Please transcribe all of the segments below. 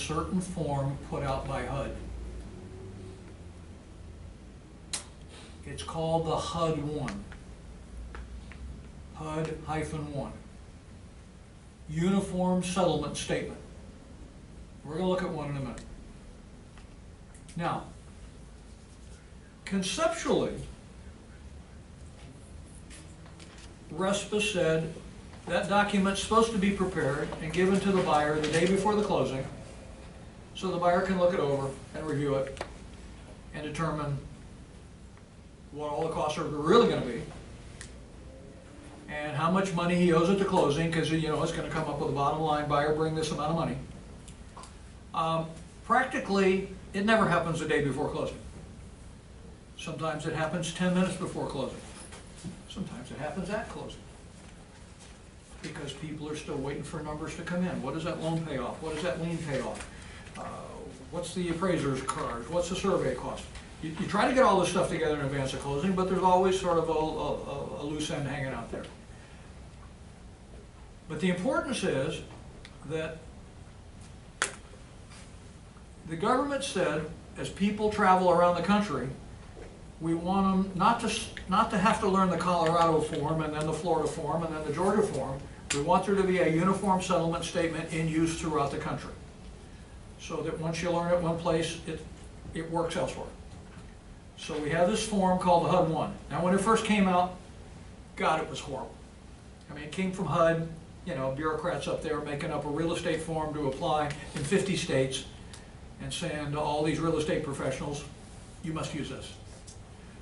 certain form put out by HUD. It's called the HUD-1. HUD-1. Uniform Settlement Statement. We're going to look at one in a minute. Now, conceptually, RESPA said that document's supposed to be prepared and given to the buyer the day before the closing, so the buyer can look it over and review it and determine what all the costs are really going to be and how much money he owes at the closing, because it's going to come up with a bottom line, buyer bring this amount of money. Practically, it never happens the day before closing. Sometimes it happens 10 minutes before closing. Sometimes it happens at closing, because people are still waiting for numbers to come in. What does that loan pay off? What does that lien pay off? What's the appraiser's charge? What's the survey cost? You try to get all this stuff together in advance of closing, but there's always sort of a loose end hanging out there. But the importance is that the government said, as people travel around the country, we want them not to have to learn the Colorado form and then the Florida form and then the Georgia form. We want there to be a uniform settlement statement in use throughout the country, so that once you learn it one place, it works elsewhere. So we have this form called the HUD-1. Now, when it first came out, God, it was horrible. I mean, it came from HUD, bureaucrats up there making up a real estate form to apply in 50 states and saying to all these real estate professionals, you must use this.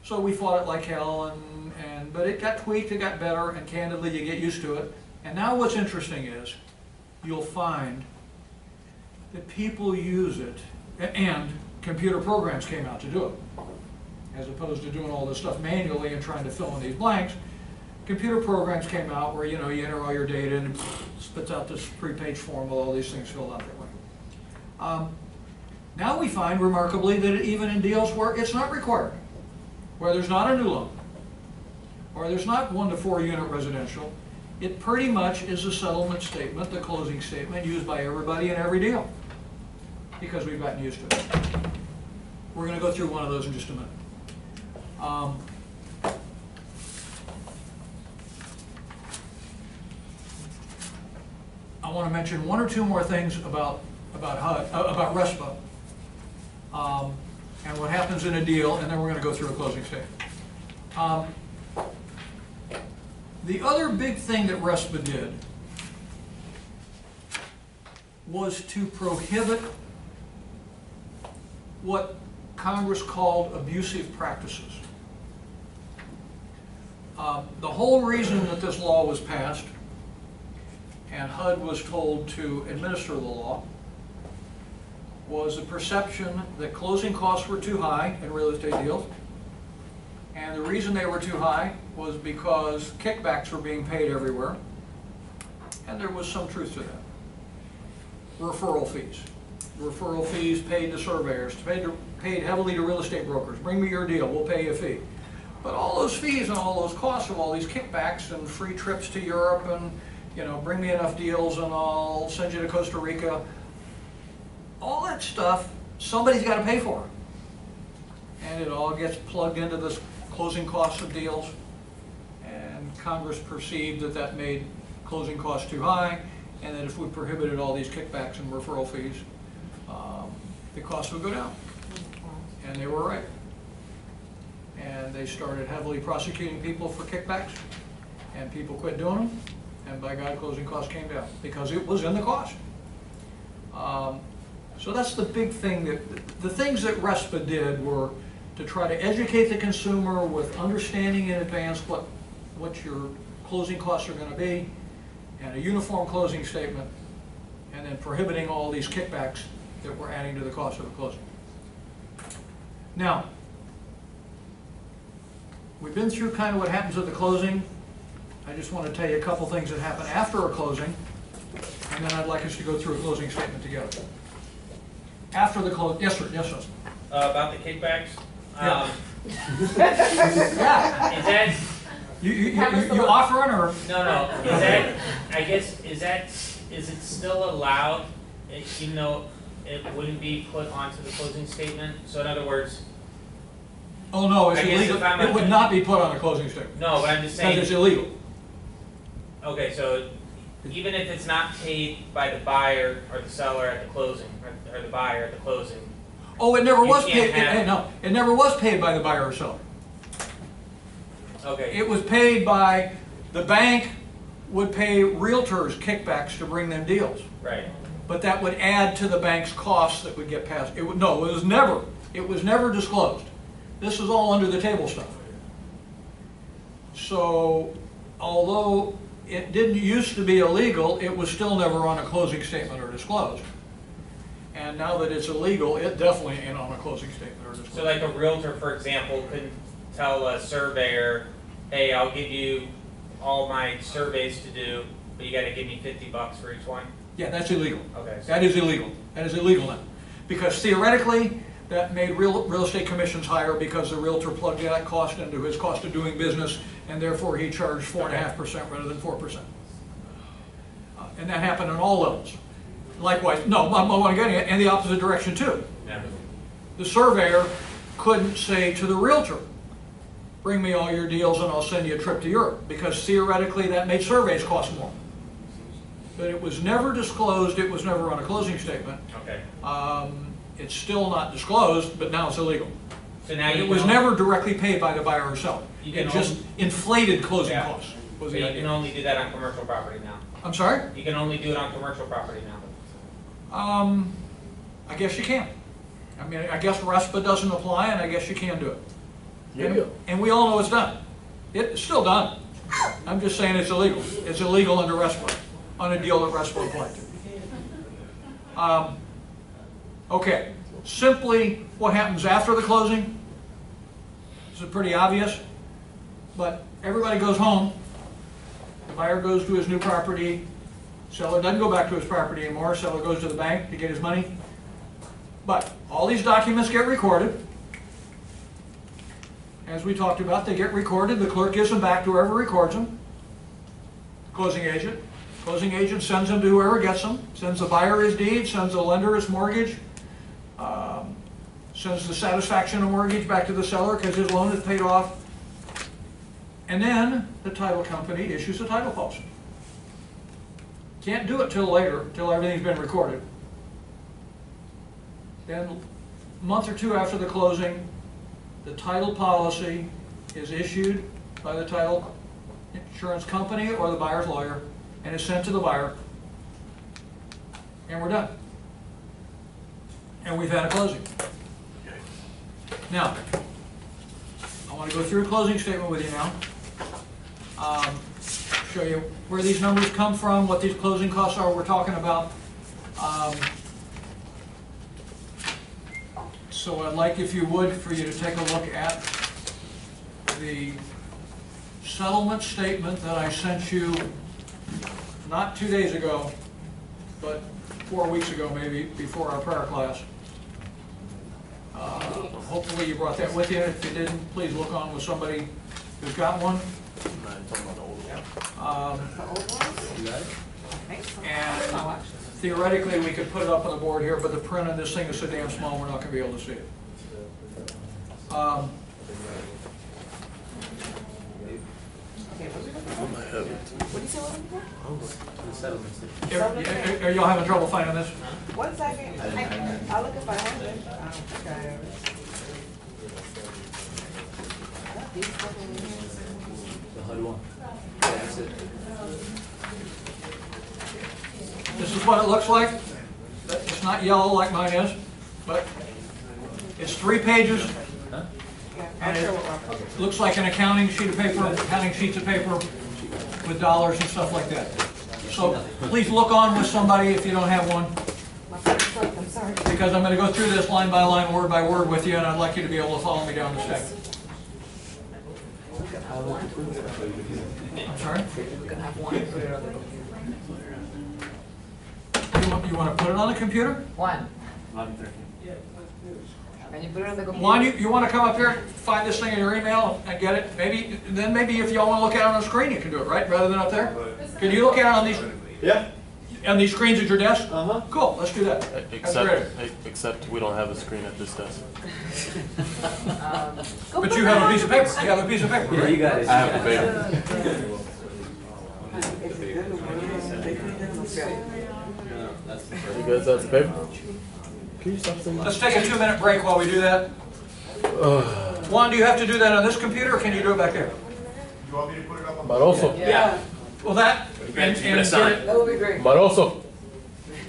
So we fought it like hell, but it got tweaked, it got better, and candidly, you get used to it. And now what's interesting is, you'll find that people use it, and computer programs came out to do it. As opposed to doing all this stuff manually and trying to fill in these blanks, computer programs came out where you enter all your data and it spits out this pre-page form with all these things filled out that way. Now we find, remarkably, that even in deals where it's not required, where there's not a new loan, or there's not 1 to 4 unit residential, it pretty much is a settlement statement, the closing statement, used by everybody in every deal, because we've gotten used to it. We're going to go through one of those in just a minute. I want to mention 1 or 2 more things about HUD, about RESPA, and what happens in a deal, and then we're going to go through a closing statement. The other big thing that RESPA did was to prohibit what Congress called abusive practices. The whole reason that this law was passed and HUD was told to administer the law was the perception that closing costs were too high in real estate deals, and the reason they were too high was because kickbacks were being paid everywhere, and there was some truth to that. Referral fees. Referral fees paid to surveyors, paid heavily to real estate brokers. Bring me your deal, we'll pay you a fee. But all those fees and all those costs of all these kickbacks and free trips to Europe and, bring me enough deals and I'll send you to Costa Rica, all that stuff, somebody's got to pay for. And it all gets plugged into this closing costs of deals. And Congress perceived that that made closing costs too high, and that if we prohibited all these kickbacks and referral fees, the costs would go down. And they were right. And they started heavily prosecuting people for kickbacks, and people quit doing them, and by God, closing costs came down because it was in the cost. So that's the big thing. The things that RESPA did were to try to educate the consumer with understanding in advance what your closing costs are going to be, and a uniform closing statement, and then prohibiting all these kickbacks that were adding to the cost of the closing. Now, we've been through kind of what happens at the closing. I just want to tell you a couple things that happen after a closing, and then I'd like us to go through a closing statement together. After the close, yes sir, yes sir. About the kickbacks? Yeah. Yeah. Is that... You offering or? No. Is that, I guess, is it still allowed, even though it wouldn't be put onto the closing statement? So in other words, Oh, no, it's I guess illegal. if I'm It would not be put on a closing statement. no, but I'm just Because it's saying, illegal. okay, so even if it's not paid by the buyer or the seller at the closing, or the buyer at the closing, Oh, it never You was can't paid, have- no, it never was paid by the buyer or seller. okay, It was paid by, the bank would pay realtors kickbacks to bring them deals. right. But that would add to the bank's costs that would get passed. It would, no, it was never disclosed. This is all under the table stuff. So, although it didn't used to be illegal, it was still never on a closing statement or disclosed. And now that it's illegal, it definitely ain't on a closing statement or disclosed. So like a realtor, for example, couldn't tell a surveyor, hey, I'll give you all my surveys to do, but you gotta give me $50 for each one? Yeah, that's illegal. Okay. So That is illegal. That is illegal now. Because theoretically, that made real estate commissions higher because the realtor plugged that cost into his cost of doing business, and therefore he charged 4.5% rather than 4%. And that happened on all levels. Likewise, no, I'm getting it, and the opposite direction too. yeah. The surveyor couldn't say to the realtor, bring me all your deals and I'll send you a trip to Europe, because theoretically that made surveys cost more. But it was never disclosed, it was never on a closing statement. Okay. It's still not disclosed, but now it's illegal. So now It you was can never directly paid by the buyer or seller. You It can just inflated closing Yeah. costs, was so the you can idea. only do that on commercial property now. I'm sorry? You can only do it on commercial property now. I guess you can. I mean, I guess RESPA doesn't apply, and I guess you can do it. And we all know it's done. It's still done. I'm just saying it's illegal. It's illegal under RESPA, on a deal that RESPA applied to. Okay, simply what happens after the closing, this is pretty obvious, but everybody goes home, the buyer goes to his new property, seller doesn't go back to his property anymore, seller goes to the bank to get his money. But all these documents get recorded. As we talked about, they get recorded, the clerk gives them back to whoever records them. Closing agent. Closing agent sends them to whoever gets them, sends the buyer his deed, sends the lender his mortgage, sends the satisfaction of mortgage back to the seller because his loan is paid off. And then the title company issues a title policy. Can't do it till later, till everything's been recorded. Then a month or two after the closing, the title policy is issued by the title insurance company or the buyer's lawyer, and is sent to the buyer, and we're done. And we've had a closing. Now, I want to go through a closing statement with you now. Show you where these numbers come from, what these closing costs are we're talking about. So I'd like, if you would, for you to take a look at the settlement statement that I sent you not 2 days ago, but 4 weeks ago maybe, before our prayer class. Hopefully you brought that with you. If you didn't, please look on with somebody who's got one. And theoretically we could put it up on the board here, but the print on this thing is so damn small we're not going to be able to see it. What do you say we're looking for? Are y'all having trouble finding this? 1 second. I'll look if I have it. Okay. This is what it looks like. It's not yellow like mine is, but it's 3 pages. And it looks like an accounting sheet of paper, accounting sheets of paper with dollars and stuff like that. So please look on with somebody if you don't have one, I'm sorry. because I'm going to go through this line by line, word by word with you, and I'd like you to be able to follow me down the step. I'm sorry? We're gonna have one. You want to put it on the computer? One. Can you put it on the computer? Juan, you want to come up here, find this thing in your email and get it? Maybe if y'all want to look at it on the screen, you can do it, right? Rather than up there? Can you look at it on these? Yeah. And these screens at your desk? Uh-huh. Cool, let's do that. That's great. Except we don't have a screen at this desk. But you have a piece of paper. You have a piece of paper, Yeah, right? you got it. I have a paper. You guys have the paper? Can you stop saying Let's take a 2-minute break while we do that. Juan, do you have to do that on this computer, or can you do it back there? You want me to put it up on the? But also, Yeah. Well, that, and get That would be great. but also,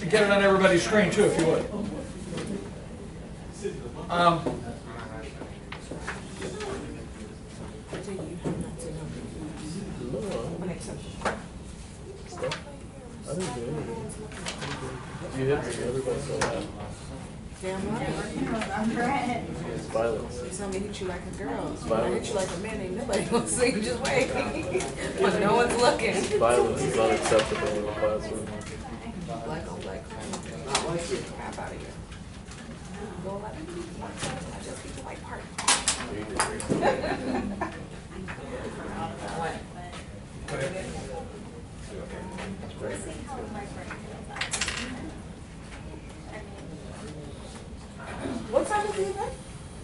it on everybody's screen too, if you would. I didn't do anything. You hit me, everybody saw that. Damn right. It's violence. They tell me hit you like a girl. Violence. I hit you like a man, ain't nobody gonna see you, just wait. But no one's looking. Violence is unacceptable in the classroom. Black on black crime. I like it. Crap out of here. Go like, I just get the white part. What time is the event?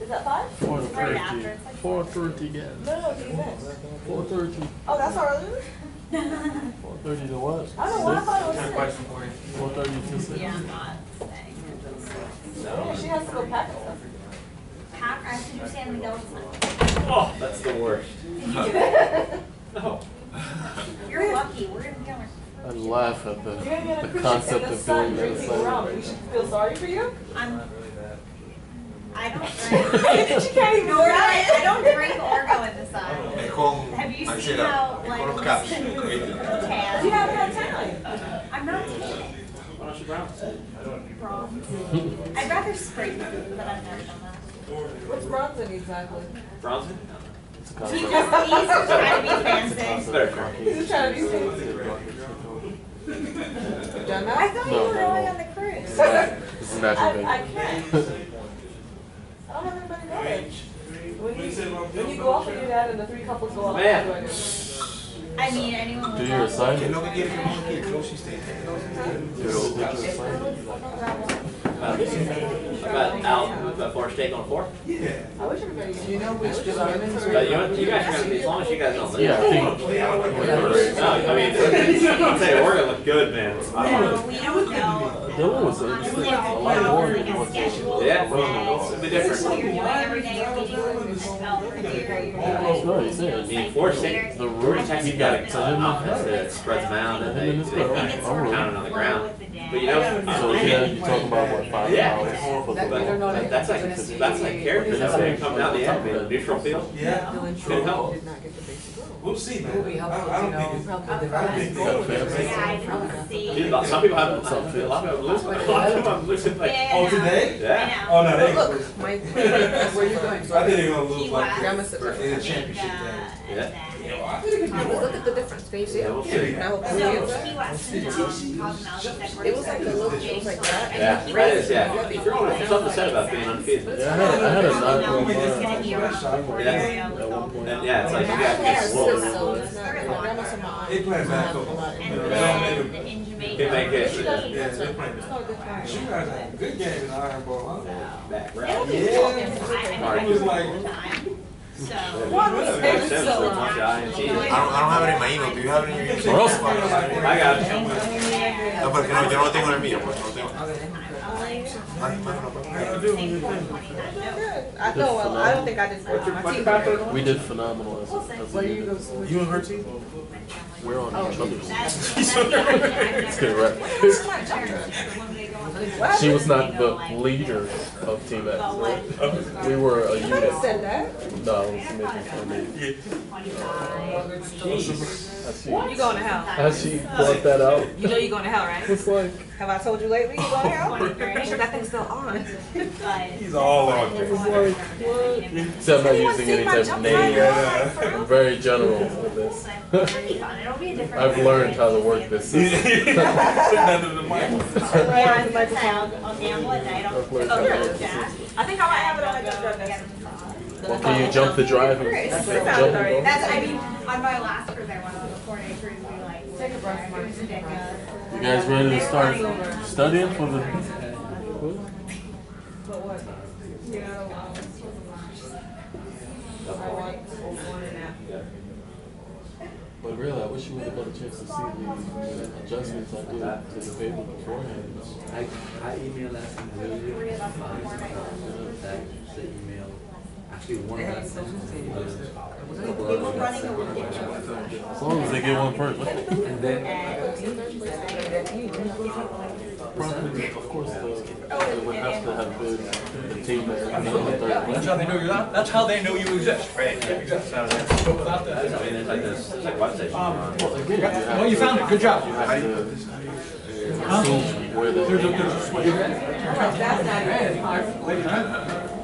Is that 5? 4:30. 4:30 again. No, the event. 4:30. Oh, that's already? 4:30 to what? I don't know why I thought it was 6. Question for you. 4:30 to 6. Yeah, I'm not staying. Yeah, she has to go pack and stuff. Pack, I have to do San Miguel tonight. Oh, that's the worst. Did you do it? No. You're lucky, we're gonna be on our. I laugh at You're gonna be on a the cruise ship concept in the of sun doing drinking that. rum. We should feel sorry for you? I don't drink. She can't even Nor do I that. don't drink or go in the sun. Con Have you seen ansiedad, how, con like, los caps. You tan? haven't had time. I'm not tanning. Why don't you bounce? Bronze. I'd rather spray food, but I've never done that. What's bronzing exactly? Bronzing? It's a He's concept. just trying to be It's a fancy. concept. He's just trying to be fancy. Done I that? thought No, you were no, going no. on the cruise. This is natural I baby. can't. I don't have anybody going. When you go off and do that and the 3 couples go off, Man. what do I do? I mean, anyone Do with your that. assignment. Lo que quiere que uno quiere, close your state. Did your assignment. About out before steak on 4? I wish everybody. Do you know which departments But you guys are gonna be, as long as you guys don't leave. Yeah, I think. No, I mean, I'm saying we're gonna look good, man. No, we don't know. Dylan was interesting. A lot more than what they Yeah, it'll be different. What you're doing every day, you're meeting with spell for you. No, he's saying. I mean, 4 steak, The Rory room Texas he got got a to him. outfit that spreads them out and they pound it on the ground. But you know, So yeah, you're talking about what, $5 Yeah. for the but that's like character. That's like coming out the end, man. Neutral field. Yeah. Couldn't help. Did not get the basic role. We'll see, man. Will be helpful I to don't know think it's, probably I don't think Got a it's. fancy. Yeah, I didn't see. Dude, some people have, a lot of them lose. A lot of them lose it like, Yeah, Oh, I know. today? yeah. Oh, no, they. Look, my, where you going? I think they're gonna lose like Grandma this said, in the championship And, game. Yeah. I think it could be look worse. at the difference. Can you see it? Yeah, we'll see. I hope So, you see it. Key West and Cosmos, It was like a little, it was like that. Yeah, that is, yeah. There's something said about being undefeated. Yeah, I had a It's 9.5. gonna be around the report area with all the. And yeah, it's like you got to Yes, slow. so it's not, grandma said my They playing bad football. And They don't then make in Jamaica. They make it. Yeah, they playing. It's not a good time. You guys had a good game in Iron Bowl, huh? Back It'll round. be Yeah. cool. I was do it like- all the time. So. One was Makes sense, so it's not shy and cheating. I don't have it in my email. Do you have it in your email? Or else- I got it. No, porque no, yo no lo tengo en el mío, pues no lo tengo. I know, well, I don't think I did. My team. We did phenomenal as a unit. You and her team? We're on each other's. That's Let's get it right. What She happened? was not the leader of Team X. We were a You might have unit. said that. No, it was making fun of me. As she, You going to hell. as she brought that out, You know you're going to hell, right? it's like, Have I told you lately you're going to hell? Make sure that thing's still on. He's all on it there. was like, what? See, I'm not using any type of name. I'm very general with this. I've learned how to work this system. Sitting under the mic. Yeah, I'll gamble at night. I'll I've learned how to work the system. I think I might have it on my drug test. Well, can you jump the drive and jump and go? That's, I mean, on my last cruise, I went on a 4-day cruise, we like, Take a breath, Mark. it was ridiculous. You guys ready to start studying for the? But really, I wish you would have got a chance to see the adjustments I did to the paper beforehand. I emailed that to the email. Actually, one of that sent As long as they get one first. and then Probably, of course, they would have to have been the team that That's how they know you're not, that's how they know you exist. Right. Exactly. But without that. I mean, it's like this website. Well, you found it, good job. You have to assume where the. There's a switch.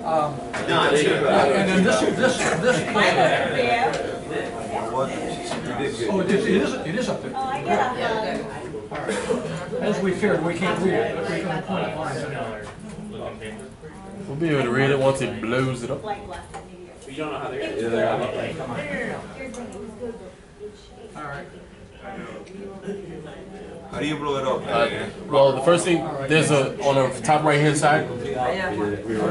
And then this plan. Oh, it is up there. Oh, I get up. As we feared, we can't read it, but we can point at lines. We'll be able to read it once it blows it up. Like left immediately. You don't know how they're. No, no, no. Here's the thing, it was good, but All right. How do you blow it up? Well, the first thing, there's a, on the top right hand side,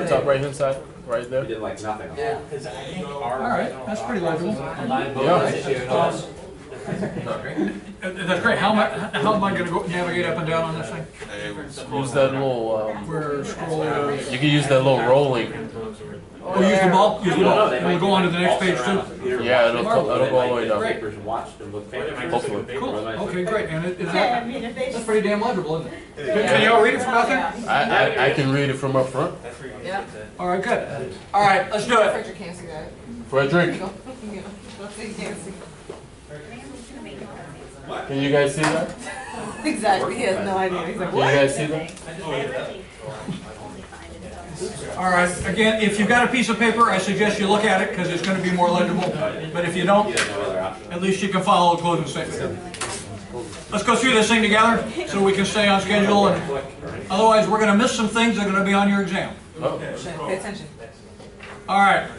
top right hand side, right We there. did like nothing. All right, that's pretty legible. Yeah. That's great. How am I gonna go navigate up and down on this thing? Use that little, We're scrolling. you can use that little rolling. Oh, use the ball? Use the ball. And we'll go on to the next page too? Yeah, it'll go all the way down. Papers watched and looked. Hopefully. Cool. Okay, great. And is I that, mean, if they that's pretty damn legible, isn't it? Can y'all read it from out there? I can read it from up front. Yeah. All right, good. All right, let's do it. Frederick can't see that. Frederick, Let's see, can't see. can you guys see that? Exactly, he has no idea. He's like, Can you what? guys see that? All right, again, if you've got a piece of paper, I suggest you look at it because it's going to be more legible. But if you don't, at least you can follow the closing statement. Let's go through this thing together so we can stay on schedule. And otherwise, we're going to miss some things that are going to be on your exam. Pay attention. All right,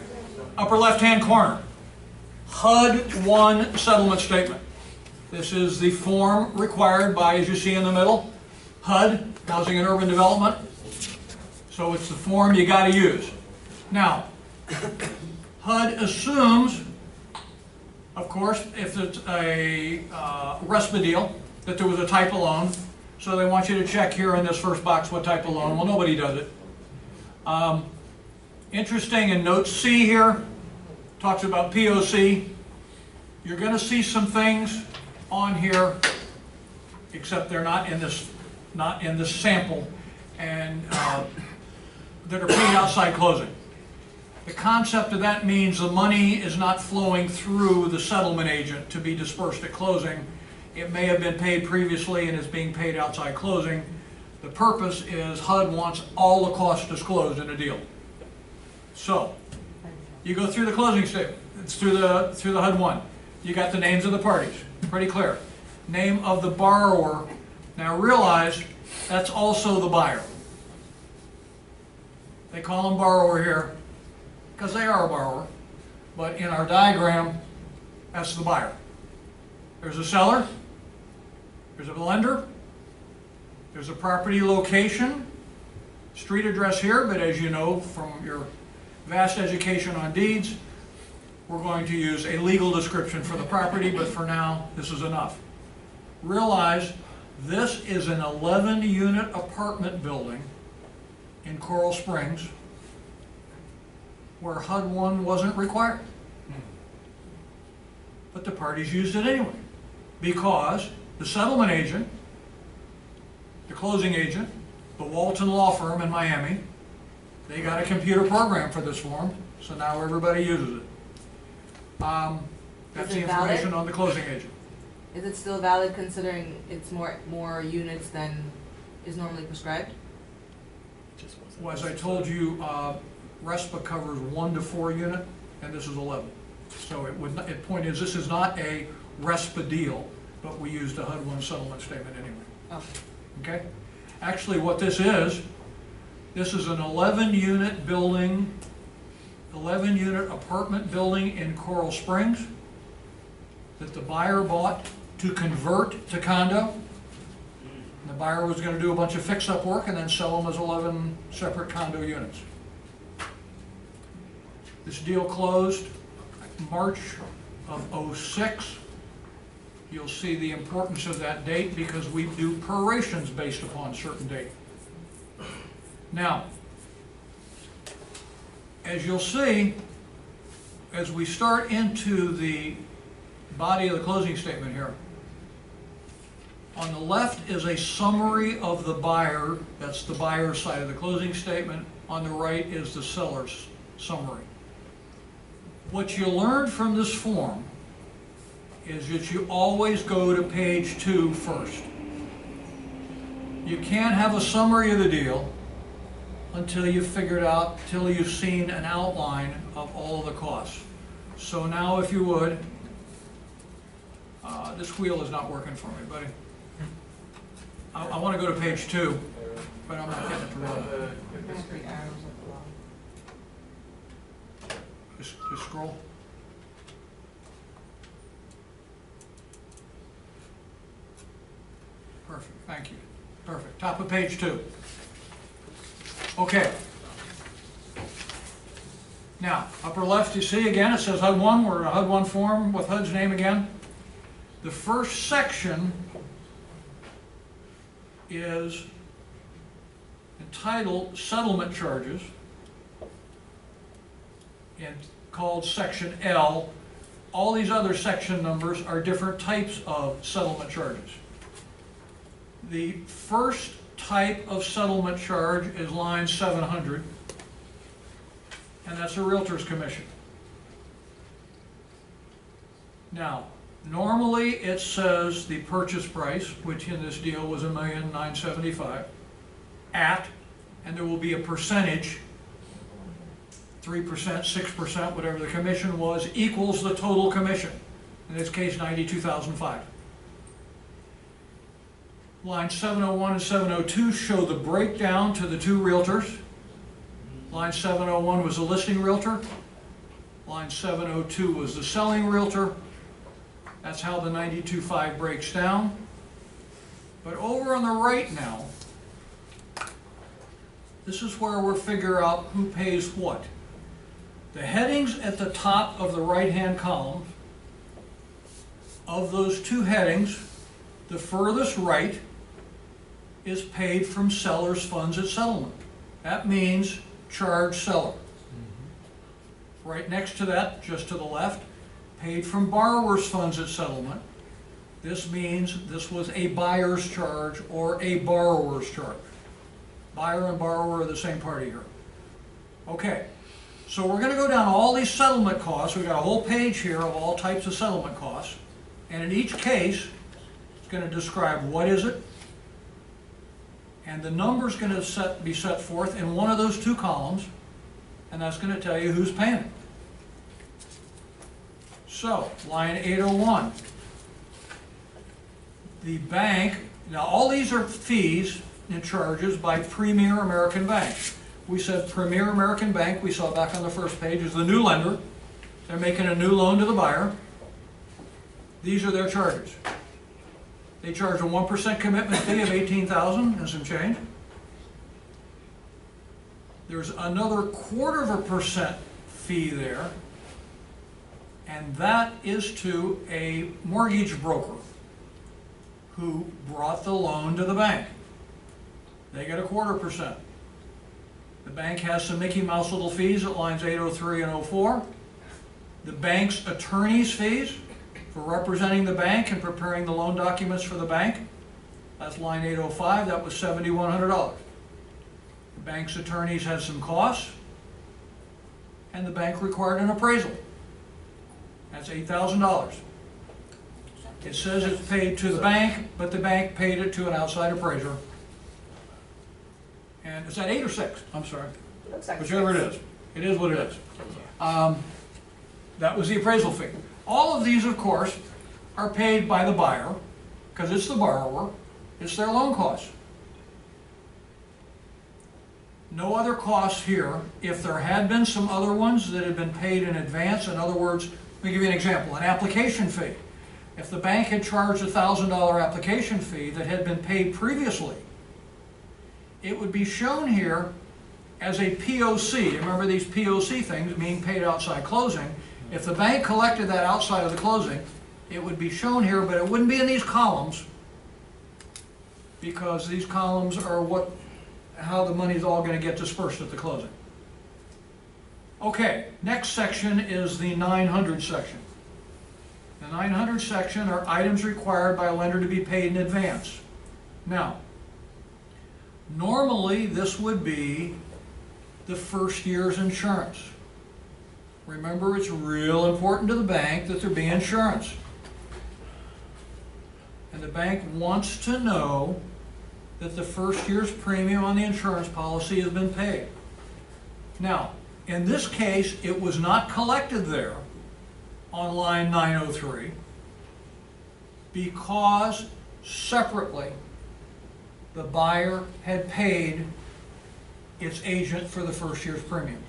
upper left-hand corner, HUD 1 settlement statement. This is the form required by, as you see in the middle, HUD, Housing and Urban Development. So it's the form you got to use. Now, HUD assumes, of course, if it's a RESPA deal, that there was a type of loan. So they want you to check here in this first box what type of loan. Well, nobody does it. Interesting, in note C here, talks about POC. You're going to see some things on here, except they're not in this sample, and that are paid outside closing. The concept of that means the money is not flowing through the settlement agent to be dispersed at closing. It may have been paid previously and is being paid outside closing. The purpose is HUD wants all the costs disclosed in a deal. So, you go through the closing statement. It's through the HUD 1. You got the names of the parties, pretty clear. Name of the borrower. Now realize that's also the buyer. They call them borrower here because they are a borrower, but in our diagram, that's the buyer. There's a seller, there's a lender, there's a property location, street address here, but as you know from your vast education on deeds, we're going to use a legal description for the property, but for now, this is enough. Realize this is an 11-unit apartment building in Coral Springs where HUD 1 wasn't required. But the parties used it anyway because the settlement agent, the closing agent, the Walton Law Firm in Miami, they got a computer program for this form, so now everybody uses it. That's the information on the closing agent. Is it still valid considering it's more units than is normally prescribed? Well, as I told you, RESPA covers 1 to 4 unit, and this is 11. So it would not, the point is, this is not a RESPA deal, but we used a HUD 1 settlement statement anyway. Oh. Okay? Actually, what this is an 11-unit building, 11-unit apartment building in Coral Springs that the buyer bought to convert to condo. buyer was going to do a bunch of fix-up work and then sell them as 11 separate condo units. This deal closed March of '06. You'll see the importance of that date because we do prorations based upon certain date. Now, as you'll see, as we start into the body of the closing statement here, on the left is a summary of the buyer, that's the buyer's side of the closing statement. On the right is the seller's summary. What you learned from this form is that you always go to page 2 first. You can't have a summary of the deal until you've figured out, till you've seen an outline of all of the costs. So now if you would, this wheel is not working for me, buddy. I want to go to page 2, but I'm not getting it to roll. Just scroll. Perfect, thank you. Perfect, top of page 2. Okay. Now, upper left, you see again, it says HUD 1. We're in a HUD 1 form with HUD's name again. The first section is entitled Settlement Charges and called Section L. All these other section numbers are different types of settlement charges. The first type of settlement charge is line 700, and that's a realtor's commission. Now, normally it says the purchase price, which in this deal was $1,975,000, at, and there will be a percentage, 3%, 6%, whatever the commission was, equals the total commission. In this case, $92,005. Line 701 and 702 show the breakdown to the two realtors. Line 701 was the listing realtor. Line 702 was the selling realtor. That's how the 92.5 breaks down. But over on the right now, this is where we'll figure out who pays what. The headings at the top of the right-hand column, of those two headings, the furthest right is paid from seller's funds at settlement. That means charge seller. Right next to that, just to the left, paid from borrower's funds at settlement. This means this was a buyer's charge or a borrower's charge. Buyer and borrower are the same party here. Okay, so we're going to go down all these settlement costs. We've got a whole page here of all types of settlement costs. And in each case, it's going to describe what is it, and the number is going to be set forth in one of those two columns, and that's going to tell you who's paying it. So, line 801. The bank, now all these are fees and charges by Premier American Bank. We said Premier American Bank, we saw back on the first page, is the new lender. They're making a new loan to the buyer. These are their charges. They charge a 1% commitment fee of $18,000 and some change. There's another 1/4% fee there, and that is to a mortgage broker who brought the loan to the bank. They get a 1/4%. The bank has some Mickey Mouse little fees at lines 803 and 04. The bank's attorney's fees for representing the bank and preparing the loan documents for the bank. That's line 805, that was $7,100. The bank's attorneys had some costs, and the bank required an appraisal. That's $8,000. It says it's paid to the bank, but the bank paid it to an outside appraiser. And is that 8 or 6? I'm sorry. Looks like Whichever it 6. is. It is what it is. That was the appraisal fee. All of these, of course, are paid by the buyer, because it's the borrower, it's their loan costs. No other costs here. If there had been some other ones that had been paid in advance, in other words, let me give you an example, an application fee. If the bank had charged a $1,000 application fee that had been paid previously, it would be shown here as a POC. Remember, these POC things mean paid outside closing. If the bank collected that outside of the closing, it would be shown here, but it wouldn't be in these columns, because these columns are how the money is all going to get dispersed at the closing. Okay, next section is the 900 section. The 900 section are items required by a lender to be paid in advance. Now, normally this would be the first year's insurance. Remember, it's real important to the bank that there be insurance. And the bank wants to know that the first year's premium on the insurance policy has been paid. Now, in this case, it was not collected there on line 903 because separately the buyer had paid its agent for the first year's premiums.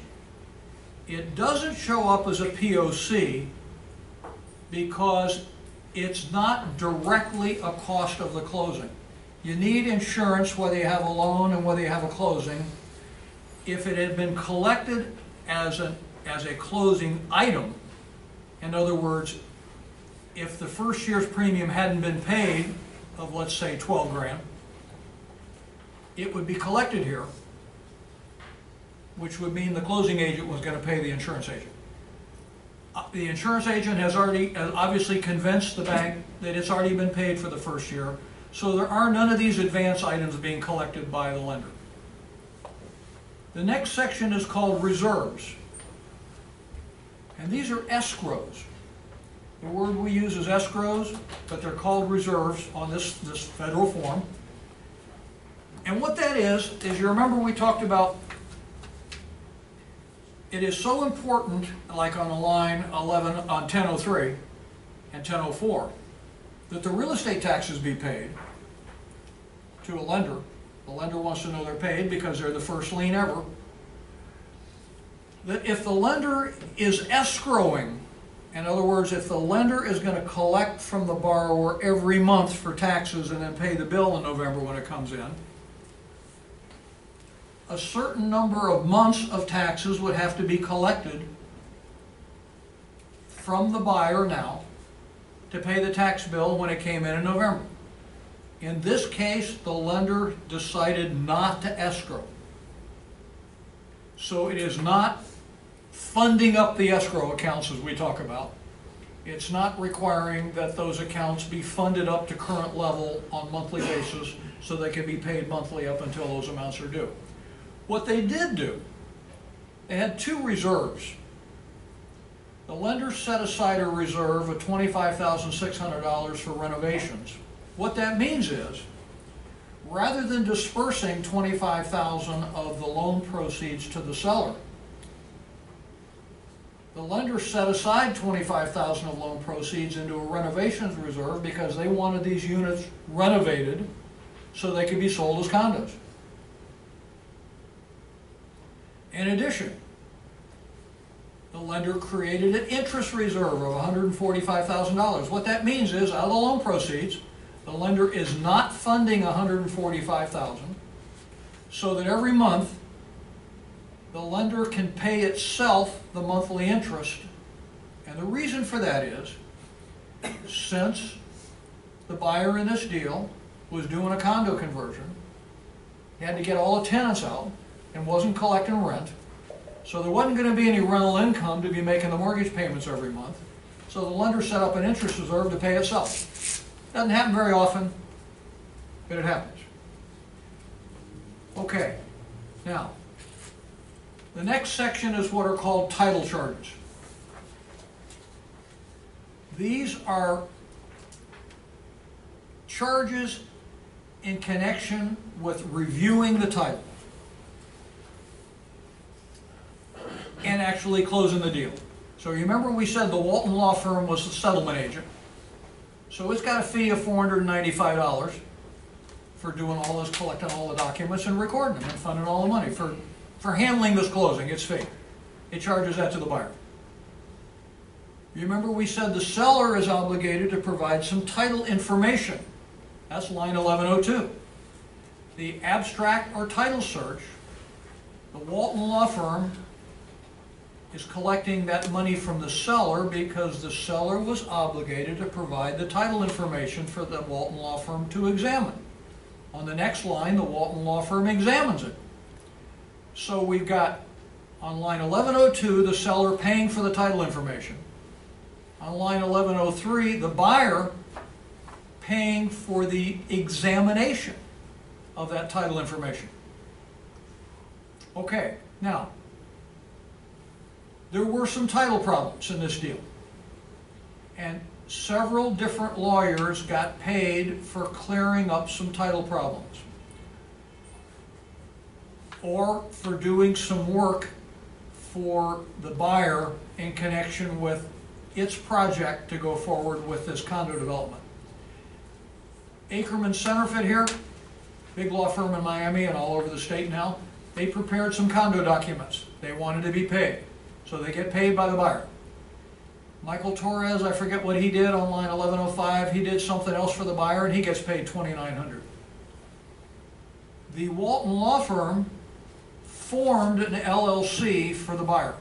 It doesn't show up as a POC because it's not directly a cost of the closing. You need insurance whether you have a loan and whether you have a closing. If it had been collected as a closing item, in other words, if the first year's premium hadn't been paid of, let's say, 12 grand, it would be collected here, which would mean the closing agent was going to pay the insurance agent. The insurance agent has obviously convinced the bank that it's already been paid for the first year, so there are none of these advance items being collected by the lender. The next section is called reserves. And these are escrows. The word we use is escrows, but they're called reserves on this federal form. And what that is you remember we talked about it is so important, like on a line 11 on 1003 and 1004, that the real estate taxes be paid to a lender. The lender wants to know they're paid because they're the first lien ever. That if the lender is escrowing, in other words, if the lender is going to collect from the borrower every month for taxes and then pay the bill in November when it comes in, a certain number of months of taxes would have to be collected from the buyer now to pay the tax bill when it came in November. In this case, the lender decided not to escrow. So it is not funding up the escrow accounts as we talk about. It's not requiring that those accounts be funded up to current level on a monthly basis so they can be paid monthly up until those amounts are due. What they did do, they had two reserves. The lender set aside a reserve of $25,600 for renovations. What that means is, rather than dispersing $25,000 of the loan proceeds to the seller, the lender set aside $25,000 of loan proceeds into a renovations reserve because they wanted these units renovated so they could be sold as condos. In addition, the lender created an interest reserve of $145,000. What that means is, out of the loan proceeds, the lender is not funding $145,000, so that every month the lender can pay itself the monthly interest. And the reason for that is, since the buyer in this deal was doing a condo conversion, he had to get all the tenants out and wasn't collecting rent, so there wasn't going to be any rental income to be making the mortgage payments every month. So the lender set up an interest reserve to pay itself. Doesn't happen very often, but it happens. Okay, now, the next section is what are called title charges. These are charges in connection with reviewing the title and actually closing the deal. So remember we said the Walton Law Firm was the settlement agent. So it's got a fee of $495 for doing all this, collecting all the documents and recording them and funding all the money. For handling this closing, its fee. It charges that to the buyer. Remember we said the seller is obligated to provide some title information. That's line 1102. The abstract or title search, the Walton Law Firm is collecting that money from the seller because the seller was obligated to provide the title information for the Walton Law Firm to examine. On the next line, the Walton Law Firm examines it. So we've got on line 1102 the seller paying for the title information. On line 1103 the buyer paying for the examination of that title information. Okay, now there were some title problems in this deal, and several different lawyers got paid for clearing up some title problems or for doing some work for the buyer in connection with its project to go forward with this condo development. Ackerman Centerfit here, big law firm in Miami and all over the state now, they prepared some condo documents. They wanted to be paid, so they get paid by the buyer. Michael Torres, I forget what he did on line 1105, he did something else for the buyer and he gets paid $2,900. The Walton Law Firm formed an LLC for the buyer.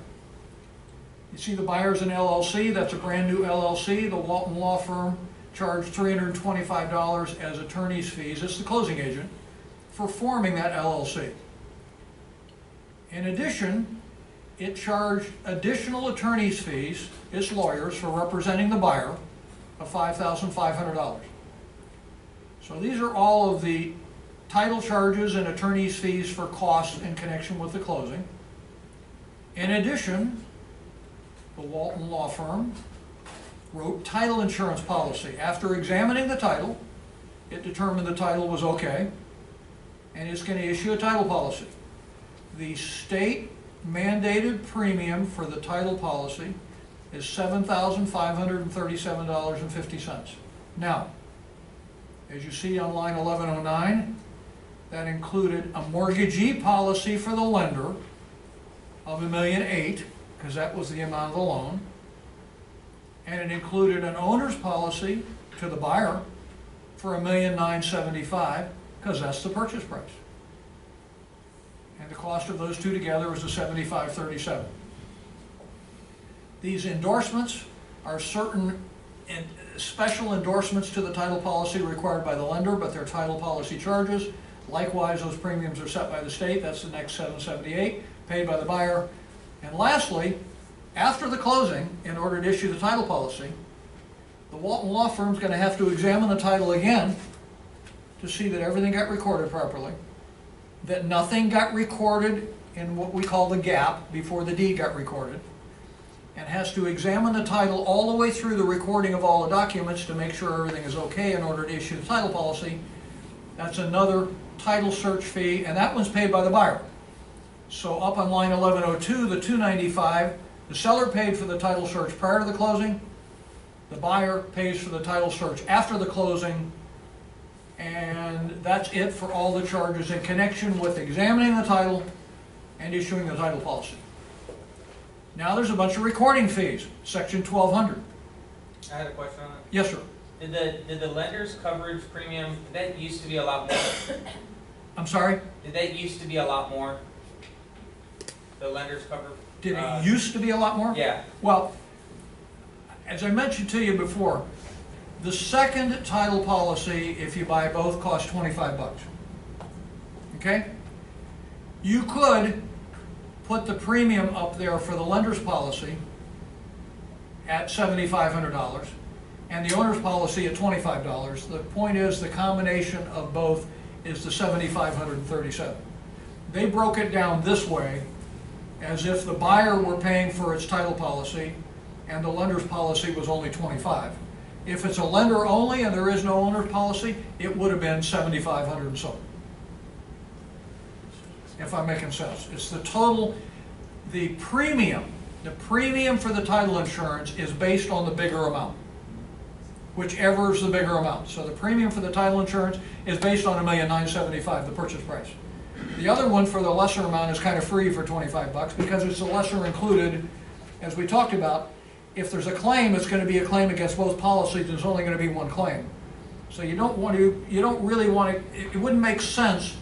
You see the buyer's an LLC, that's a brand new LLC. The Walton Law Firm charged $325 as attorney's fees, it's the closing agent, for forming that LLC. In addition, it charged additional attorney's fees, its lawyers, for representing the buyer of $5,500. So these are all of the title charges and attorney's fees for costs in connection with the closing. In addition, the Walton Law Firm wrote title insurance policy. After examining the title, it determined the title was okay, and it's going to issue a title policy. The state mandated premium for the title policy is $7,537.50. Now, as you see on line 1109, that included a mortgagee policy for the lender of $1.8 million, because that was the amount of the loan, and it included an owner's policy to the buyer for $1,975,000, because that's the purchase price. And the cost of those two together was the $7,537. These endorsements are certain special endorsements to the title policy required by the lender, but they're title policy charges. Likewise, those premiums are set by the state. That's the next $778, paid by the buyer. And lastly, after the closing, in order to issue the title policy, the Walton Law Firm is going to have to examine the title again to see that everything got recorded properly, that nothing got recorded in what we call the gap before the deed got recorded, and has to examine the title all the way through the recording of all the documents to make sure everything is okay in order to issue the title policy. That's another title search fee, and that one's paid by the buyer. So up on line 1102, the $295, the seller paid for the title search prior to the closing, the buyer pays for the title search after the closing, and that's it for all the charges in connection with examining the title and issuing the title policy. Now there's a bunch of recording fees, section 1200. I had a question on that. Yes, sir. Did the lender's coverage premium, that used to be a lot more? I'm sorry? Did that used to be a lot more? The lender's cover? Did it used to be a lot more? Yeah. Well, as I mentioned to you before, the second title policy, if you buy both, costs $25. Okay? You could put the premium up there for the lender's policy at $7,500 and the owner's policy at $25. The point is the combination of both is the $7,537. They broke it down this way, as if the buyer were paying for its title policy and the lender's policy was only $25. If it's a lender only and there is no owner's policy, it would have been $7,500 and so. If I'm making sense. It's the total, the premium for the title insurance is based on the bigger amount, whichever is the bigger amount. So the premium for the title insurance is based on $1,975,000, the purchase price. The other one for the lesser amount is kind of free for $25 because it's a lesser included, as we talked about. if there's a claim, it's going to be a claim against both policies, and there's only going to be one claim. So you don't really want to, it wouldn't make sense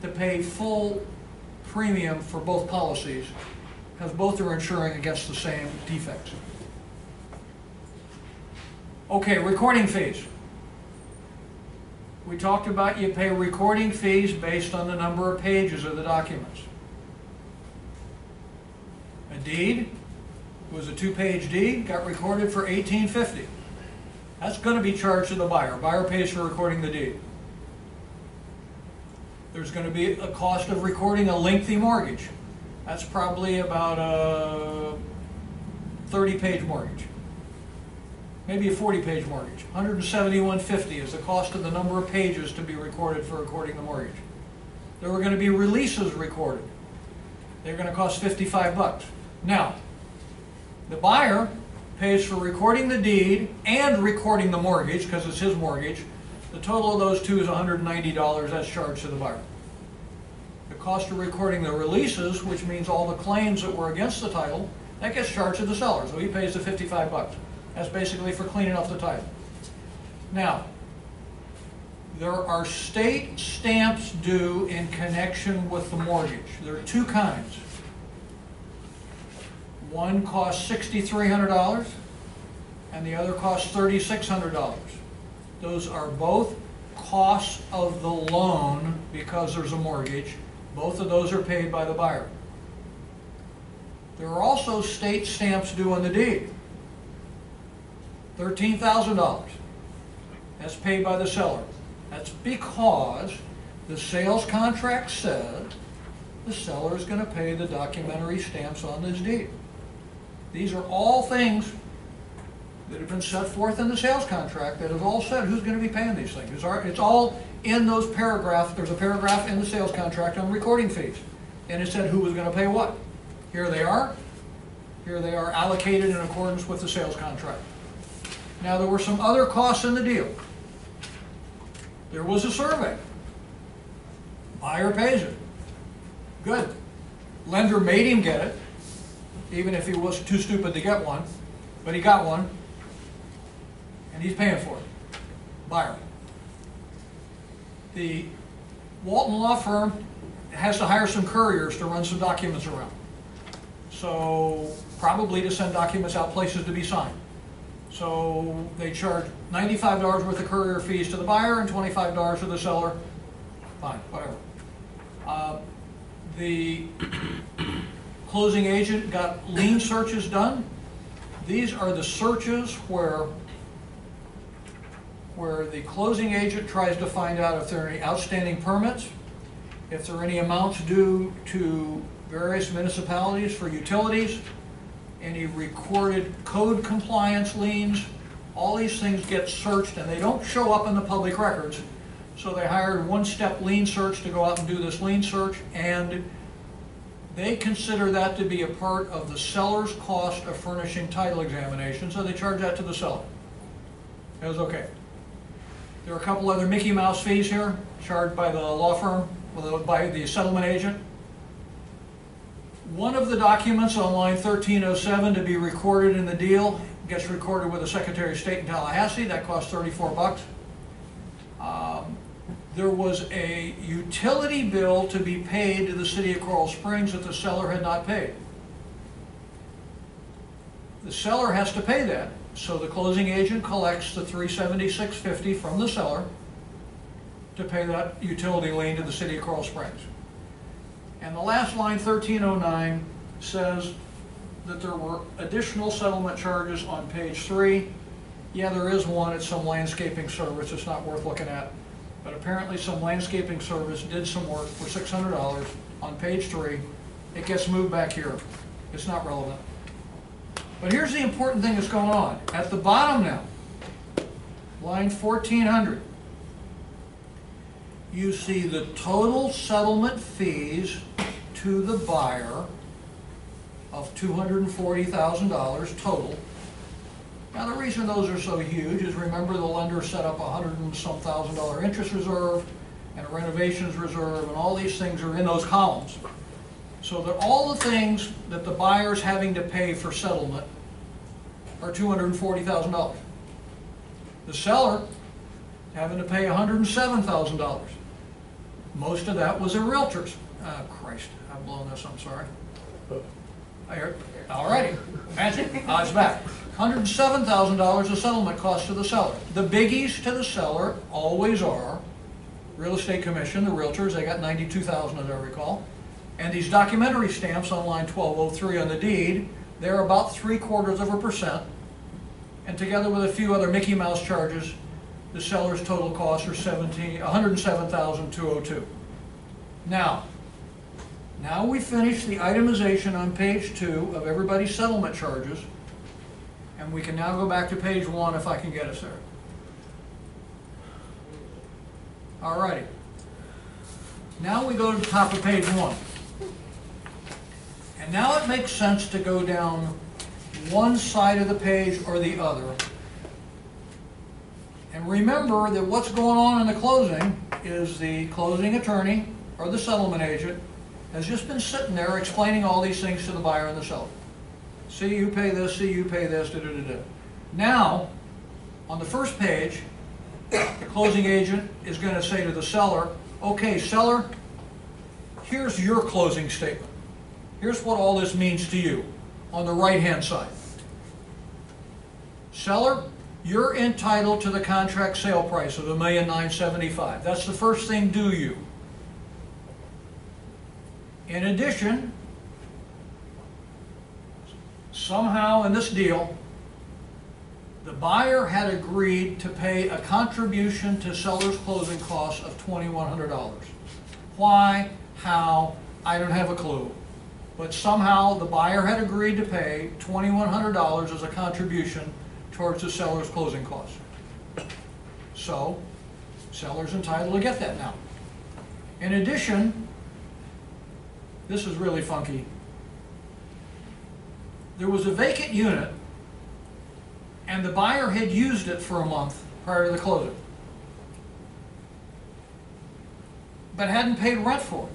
to pay full premium for both policies, because both are insuring against the same defects. Okay, recording fees. We talked about you pay recording fees based on the number of pages of the documents. A deed was a 2-page deed, got recorded for $18.50. That's going to be charged to the buyer. Buyer pays for recording the deed. There's going to be a cost of recording a lengthy mortgage. That's probably about a 30-page mortgage. Maybe a 40-page mortgage. $171.50 is the cost of the number of pages to be recorded for recording the mortgage. There were going to be releases recorded. They're going to cost $55. Now, the buyer pays for recording the deed and recording the mortgage, because it's his mortgage. The total of those two is $190. That's charged to the buyer. The cost of recording the releases, which means all the claims that were against the title, that gets charged to the seller. So he pays the $55. That's basically for cleaning up the title. Now, there are state stamps due in connection with the mortgage. There are two kinds. One costs $6,300 and the other costs $3,600. Those are both costs of the loan because there's a mortgage. Both of those are paid by the buyer. There are also state stamps due on the deed. $13,000. That's paid by the seller. That's because the sales contract said the seller is going to pay the documentary stamps on this deed. These are all things that have been set forth in the sales contract that have all said who's going to be paying these things. It's all in those paragraphs. There's a paragraph in the sales contract on recording fees, and it said who was going to pay what. Here they are. Here they are allocated in accordance with the sales contract. Now, there were some other costs in the deal. There was a survey. Buyer pays it. Good. Lender made him get it, even if he was too stupid to get one, but he got one, and he's paying for it. Buyer. The Walton Law Firm has to hire some couriers to run some documents around. So, probably to send documents out places to be signed. So they charge $95 worth of courier fees to the buyer and $25 to the seller. Fine, whatever. The closing agent got lien searches done. These are the searches where the closing agent tries to find out if there are any outstanding permits, if there are any amounts due to various municipalities for utilities, any recorded code compliance liens. All these things get searched and they don't show up in the public records. So they hired one-step lien search to go out and do this lien search, and they consider that to be a part of the seller's cost of furnishing title examination, so they charge that to the seller. That was okay. There are a couple other Mickey Mouse fees here charged by the law firm, by the settlement agent. One of the documents on line 1307 to be recorded in the deal gets recorded with the Secretary of State in Tallahassee. That costs $34. There was a utility bill to be paid to the city of Coral Springs that the seller had not paid. The seller has to pay that, so the closing agent collects the $376.50 from the seller to pay that utility lien to the city of Coral Springs. And the last line, 1309, says that there were additional settlement charges on page 3. Yeah, there is one. It's some landscaping service. It's not worth looking at. But apparently some landscaping service did some work for $600 on page 3. It gets moved back here. It's not relevant. But here's the important thing that's going on. At the bottom now, line 1400, you see the total settlement fees to the buyer of $240,000 total. Now the reason those are so huge is, remember, the lender set up $100 and some thousand interest reserve and a renovations reserve, and all these things are in those columns. So that all the things that the buyer's having to pay for settlement or $240,000. The seller having to pay $107,000. Most of that was a realtor's. Christ, I've blown this, I'm sorry. All righty, fancy, it's back. $107,000 of settlement cost to the seller. The biggies to the seller always are real estate commission, the realtors, they got $92,000 as I recall. And these documentary stamps on line 1203 on the deed, they're about 0.75%. And together with a few other Mickey Mouse charges, the seller's total costs are $107,202. Now we finish the itemization on page 2 of everybody's settlement charges, and we can now go back to page 1 if I can get us there. Alrighty. Now we go to the top of page 1. And now it makes sense to go down one side of the page or the other. And remember that what's going on in the closing is the closing attorney or the settlement agent has just been sitting there explaining all these things to the buyer and the seller. See, you pay this, see, you pay this, da-da-da-da. Now, on the first page, the closing agent is going to say to the seller, okay, seller, here's your closing statement. Here's what all this means to you on the right-hand side. Seller, you're entitled to the contract sale price of $1,975,000. That's the first thing due you. In addition, somehow in this deal, the buyer had agreed to pay a contribution to seller's closing costs of $2,100. Why? How? I don't have a clue. But somehow the buyer had agreed to pay $2,100 as a contribution towards the seller's closing costs. So, seller's entitled to get that now. In addition, this is really funky. There was a vacant unit and the buyer had used it for a month prior to the closing, but hadn't paid rent for it.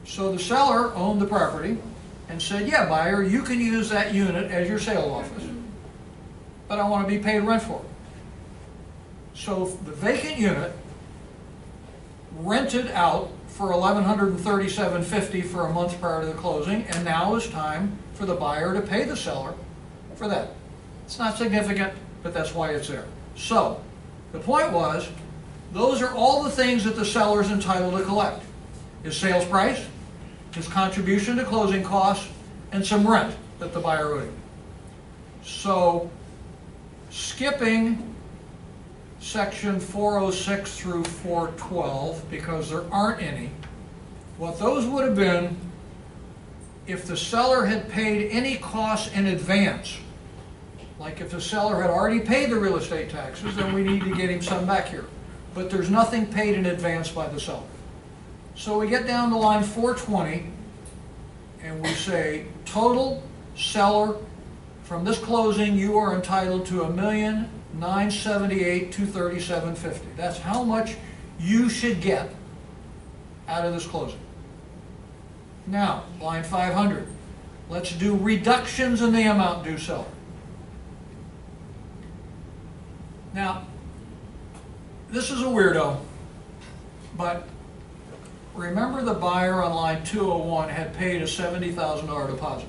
So the seller owned the property and said, yeah, buyer, you can use that unit as your sale office, but I want to be paid rent for it. So the vacant unit rented out for $1,137.50 for a month prior to the closing, and now is time for the buyer to pay the seller for that. It's not significant, but that's why it's there. So the point was, those are all the things that the seller is entitled to collect. His sales price, his contribution to closing costs, and some rent that the buyer owed him. So skipping section 406 through 412, because there aren't any, what those would have been if the seller had paid any costs in advance. Like if the seller had already paid the real estate taxes, then we need to get him some back here. But there's nothing paid in advance by the seller. So we get down to line 420, and we say, total seller, from this closing, you are entitled to $1,978,237.50. That's how much you should get out of this closing. Now, line 500. Let's do reductions in the amount due seller. Now, this is a weirdo, but remember the buyer on line 201 had paid a $70,000 deposit.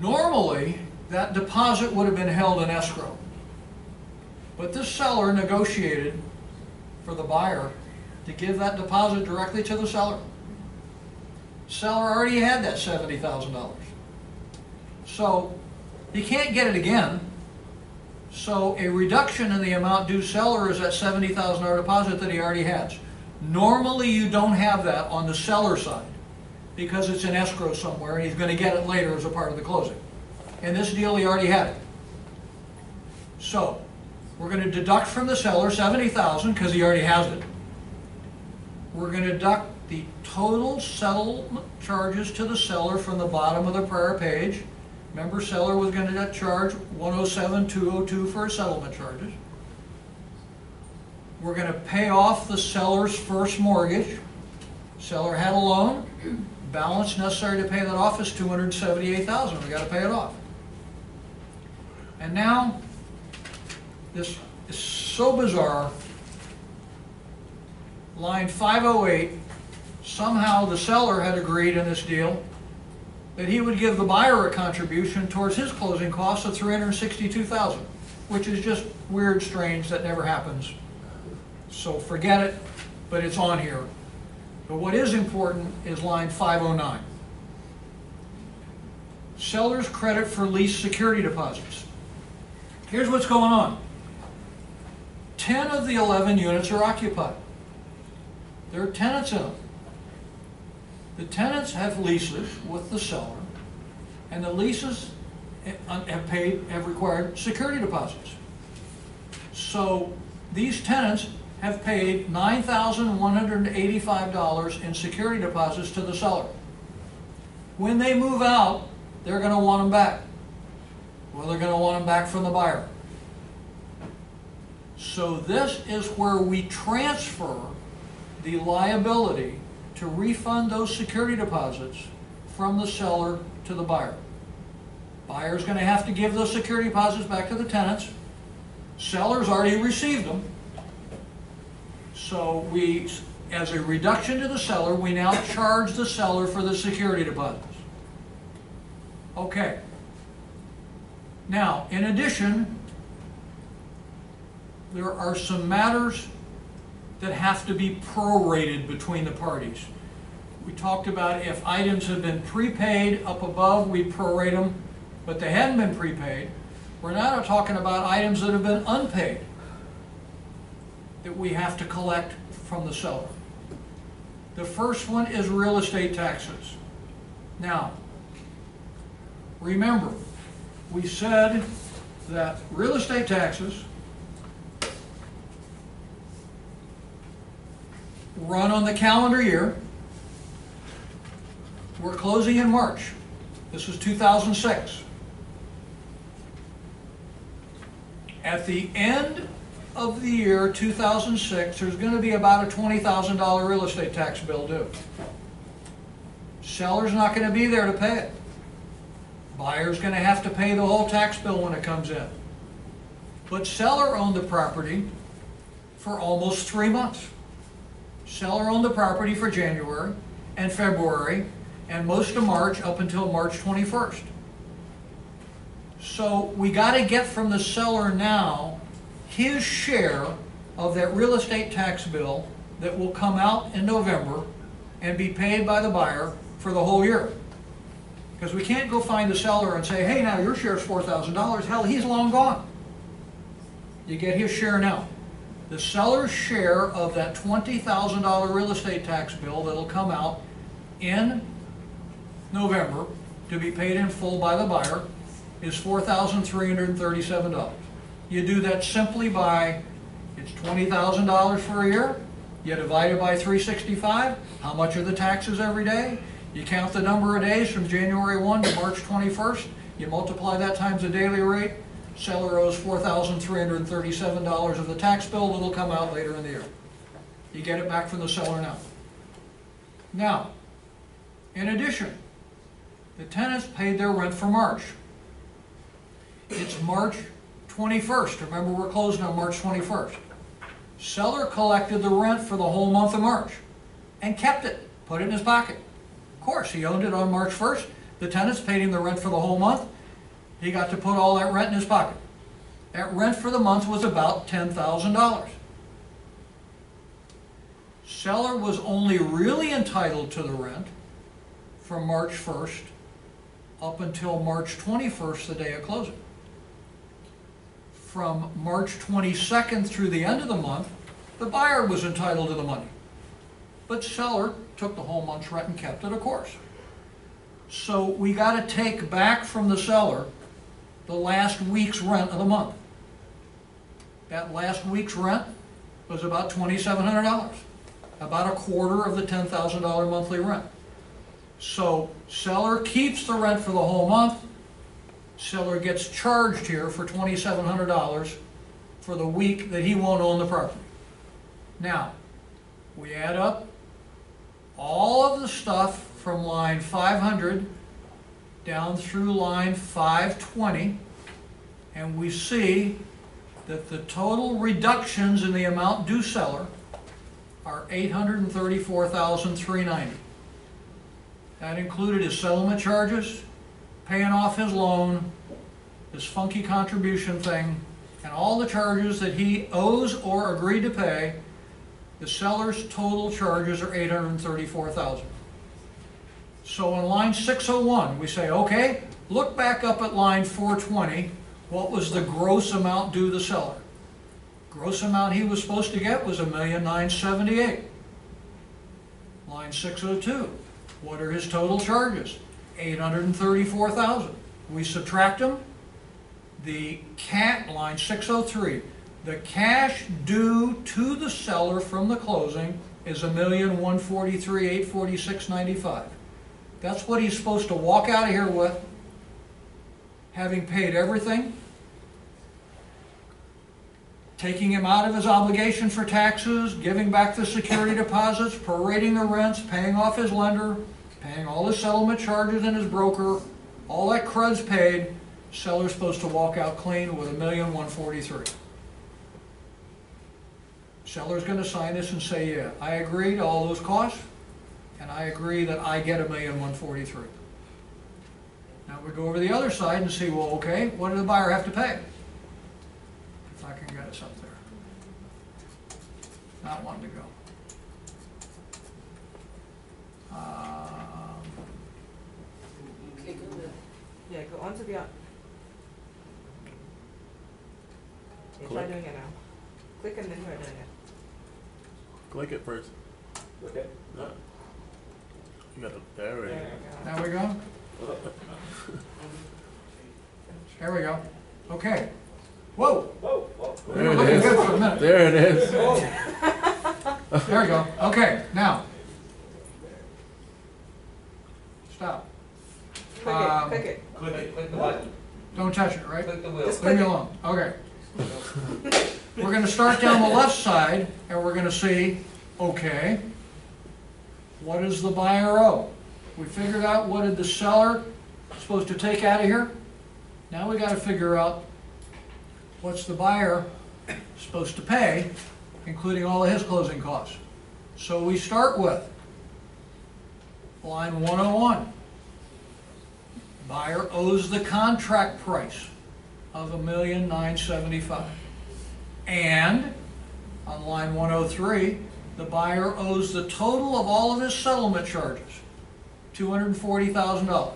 Normally, that deposit would have been held in escrow, but this seller negotiated for the buyer to give that deposit directly to the seller. Seller already had that $70,000. So he can't get it again. So a reduction in the amount due seller is that $70,000 deposit that he already has. Normally you don't have that on the seller side because it's in escrow somewhere and he's going to get it later as a part of the closing. In this deal he already had it. So we're going to deduct from the seller $70,000 because he already has it. We're going to deduct the total settlement charges to the seller from the bottom of the prior page. Remember, seller was going to charge $107,202 for his settlement charges. We're going to pay off the seller's first mortgage, Seller had a loan, balance necessary to pay that off is $278,000. We got to pay it off. And now, this is so bizarre. Line 508, somehow the seller had agreed in this deal that he would give the buyer a contribution towards his closing costs of $362,000, which is just weird, strange, that never happens. So forget it, but it's on here. But what is important is line 509. Seller's credit for lease security deposits. Here's what's going on. 10 of the 11 units are occupied. There are tenants in them. The tenants have leases with the seller, and the leases have required security deposits. So these tenants have paid $9,185 in security deposits to the seller. When they move out, they're going to want them back. Well, they're going to want them back from the buyer. So this is where we transfer the liability to refund those security deposits from the seller to the buyer. Buyer's going to have to give those security deposits back to the tenants. Seller's already received them. So we, as a reduction to the seller, we now charge the seller for the security deposits. Okay. Now, in addition, there are some matters that have to be prorated between the parties. We talked about if items have been prepaid up above, we prorate them, but they hadn't been prepaid. We're now talking about items that have been unpaid that we have to collect from the seller. The first one is real estate taxes. Now, remember, we said that real estate taxes run on the calendar year. We're closing in March. This is 2006. At the end of the year 2006, there's going to be about a $20,000 real estate tax bill due. Seller's not going to be there to pay it. Buyer's going to have to pay the whole tax bill when it comes in. But seller owned the property for almost 3 months. Seller owned the property for January and February and most of March up until March 21st. So we got to get from the seller now his share of that real estate tax bill that will come out in November and be paid by the buyer for the whole year. Because we can't go find the seller and say, hey, now your share is $4,000. Hell, he's long gone. You get his share now. The seller's share of that $20,000 real estate tax bill that'll come out in November to be paid in full by the buyer is $4,337. You do that simply by, it's $20,000 for a year, you divide it by 365, how much are the taxes every day? You count the number of days from January 1 to March 21st, you multiply that times the daily rate, seller owes $4,337 of the tax bill that'll come out later in the year. You get it back from the seller now. Now, in addition, the tenants paid their rent for March. It's March 21st. Remember, we're closing on March 21st. Seller collected the rent for the whole month of March and kept it, put it in his pocket. Of course, he owned it on March 1st. The tenants paid him the rent for the whole month. He got to put all that rent in his pocket. That rent for the month was about $10,000. Seller was only really entitled to the rent from March 1st up until March 21st, the day of closing. From March 22nd through the end of the month, the buyer was entitled to the money. But seller took the whole month's rent and kept it, of course. So we got to take back from the seller the last week's rent of the month. That last week's rent was about $2,700, about a quarter of the $10,000 monthly rent. So seller keeps the rent for the whole month. Seller gets charged here for $2,700 for the week that he won't own the property. Now, we add up all of the stuff from line 500 down through line 520, and we see that the total reductions in the amount due seller are $834,390. That included his settlement charges, paying off his loan, this funky contribution thing, and all the charges that he owes or agreed to pay. The seller's total charges are $834,000. So on line 601, we say, okay, look back up at line 420. What was the gross amount due the seller? Gross amount he was supposed to get was $1,978,000. Line 602, what are his total charges? $834,000. We subtract them. The line 603, the cash due to the seller from the closing is $1,143,846.95. That's what he's supposed to walk out of here with, having paid everything, taking him out of his obligation for taxes, giving back the security deposits, prorating the rents, paying off his lender, paying all his settlement charges and his broker, all that crud's paid. Seller's supposed to walk out clean with $1,143,000. Seller's going to sign this and say, yeah, I agree to all those costs, and I agree that I get $1,143,000. Now we go over the other side and see, well, okay, what did the buyer have to pay? If I can get us up there. Not wanting to go. Yeah, go on to the. Try doing it now. Click and then try doing it. Click it first. Okay. No. You got to, there we go. There we go. There we go. Okay. Whoa. Whoa, whoa. We were looking good for a minute. There it is. There we go. Okay, now. Stop. Click it, click it. Click it, click the button. Don't touch it, right? Click the wheel. Just Leave me click it. alone. Okay. We're going to start down the left side, and we're going to see, okay, what does the buyer owe? We figured out what did the seller supposed to take out of here. Now we got to figure out what's the buyer supposed to pay, including all of his closing costs. So we start with line 101. Buyer owes the contract price of $1,975,000. And on line 103, the buyer owes the total of all of his settlement charges, $240,000.